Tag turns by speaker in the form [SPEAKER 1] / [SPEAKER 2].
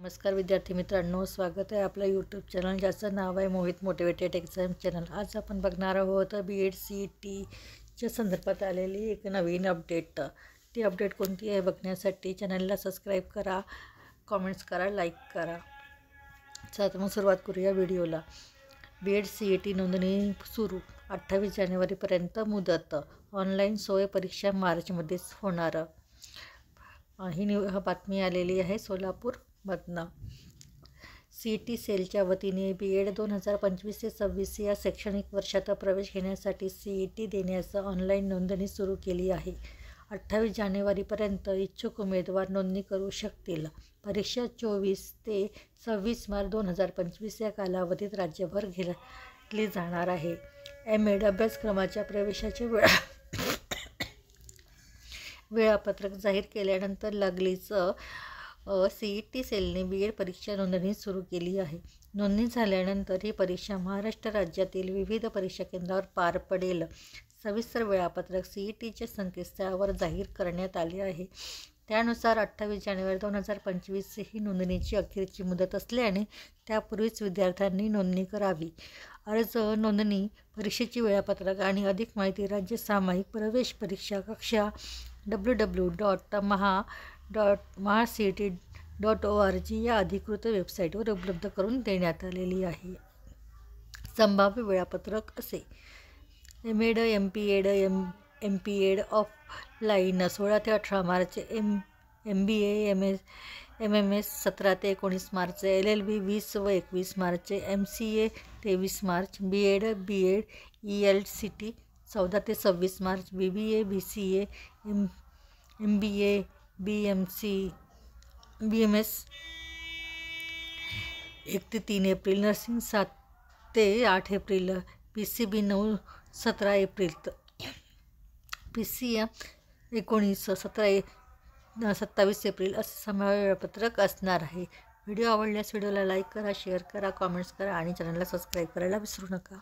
[SPEAKER 1] नमस्कार विद्यार्थी मित्रांनो, स्वागत आहे आपलं यूट्यूब चॅनल ज्याचं नाव आहे मोहित मोटिवेटेड एक्झाम चॅनल। आज आपण बघणार आहोत BEd CETच्या संदर्भात आलेली एक नवीन अपडेट। ती अपडेट कोणती आहे बघण्यासाठी चॅनलला सबस्क्राईब करा, कमेंट्स करा, लाईक करा। चला तर मग सुरुवात करूया व्हिडिओला। BEd CET नोंदणी सुरू 28 जानेवारीपर्यंत मुदत। ऑनलाईन सोय परीक्षा मार्चमध्येच होणार। ही बातमी आलेली आहे सोलापूरमधनं। CET सेलच्या वतीने BEd 2025 ते 26 या शैक्षणिक वर्षात प्रवेश घेण्यासाठी CET देण्याचं ऑनलाईन नोंदणी सुरू केली आहे। 28 जानेवारीपर्यंत इच्छुक उमेदवार नोंदणी करू शकतील। परीक्षा 24 ते 26 मार्च 2025 या कालावधीत राज्यभर घेतली जाणार आहे। MAd अभ्यासक्रमाच्या प्रवेशाचे वेळापत्रक जाहीर केल्यानंतर लागलीच CET सेलने BEd परीक्षा नोंदणी सुरू केली आहे। नोंदणी झाल्यानंतर ही परीक्षा महाराष्ट्र राज्यातील विविध परीक्षा केंद्रावर पार पडेल। सविस्तर वेळापत्रक CETच्या संकेतस्थळावर जाहीर करण्यात आले आहे। त्यानुसार 28 जानेवारी 2025 ही नोंदणीची अखेरची मुदत असल्याने त्यापूर्वीच विद्यार्थ्यांनी नोंदणी करावी। अर्ज, नोंदणी, परीक्षेचे वेळापत्रक आणि अधिक माहिती राज्य सामायिक प्रवेश परीक्षा कक्षा www.maha.cet.org या अधिकृत वेबसाईटवर उपलब्ध करून देण्यात आलेली आहे। संभाव्य वेळापत्रक असे: MAd, MPEd ऑफलाईन 16 ते 18 मार्च, MBA MMS 17 ते 19 मार्च, LLB 20 व 21 March, MCA 23 March, BEd ELCT 14 ते 26 March, BBA BCA MBA BMS 1 ते 3 एप्रिल, नर्सिंग 7 ते 8 April, PCB 9-17 April, PCM 19-27 April असे संभाव्य वेळापत्रक असणार आहे। व्हिडिओ आवडल्यास व्हिडिओला लाईक करा, शेअर करा, कमेंट्स करा आणि चॅनलला सबस्क्राईब करायला विसरू नका।